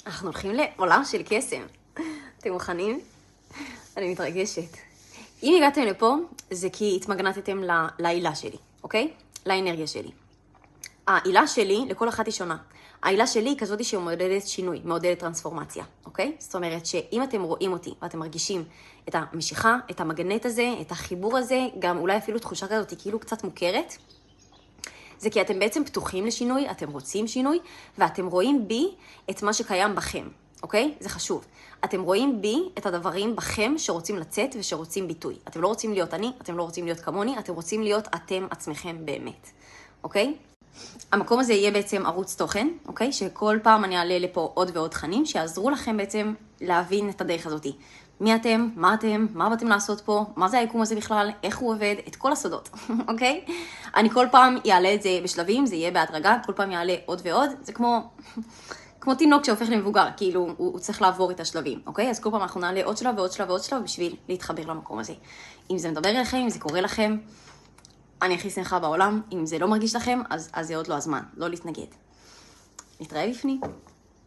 אנחנו הולכים לעולם של קסם. אתם מוכנים? אני מתרגשת. אם הגעתם לפה, זה כי התמגנתתם לעילה שלי, אוקיי? לאנרגיה שלי. העילה שלי, לכל אחת היא שונה. העילה שלי היא כזאת שמעודדת שינוי, מעודדת טרנספורמציה, אוקיי? זאת אומרת שאם אתם רואים אותי ואתם מרגישים את המשיכה, את המגנט הזה, את החיבור הזה, גם אולי אפילו תחושה כזאת היא כאילו קצת מוכרת, זה כי אתם בעצם פתוחים לשינוי, אתם רוצים שינוי, ואתם רואים בי את מה שקיים בכם, אוקיי? זה חשוב. אתם רואים בי את הדברים בכם שרוצים לצאת ושרוצים ביטוי. אתם לא רוצים להיות אני, אתם לא רוצים להיות כמוני, אתם רוצים להיות אתם עצמכם באמת, אוקיי? המקום הזה יהיה בעצם ערוץ תוכן, אוקיי? שכל פעם אני אעלה לפה עוד ועוד תכנים שיעזרו לכם בעצם להבין את הדרך הזאת. מי אתם, מה באתם לעשות פה, מה זה היקום הזה בכלל, איך הוא עובד, את כל הסודות, אוקיי? אני כל פעם אעלה את זה בשלבים, זה יהיה בהדרגה, כל פעם יעלה עוד ועוד, זה כמו תינוק שהופך למבוגר, כאילו הוא צריך לעבור את השלבים, אוקיי? אז כל פעם אנחנו נעלה עוד שלב ועוד שלב ועוד שלב בשביל להתחבר למקום הזה. אם זה מדבר אליכם, אם זה קורה לכם, אני הכי שמחה בעולם. אם זה לא מרגיש לכם, אז זה עוד לא הזמן, לא להתנגד. נתראה בפנים.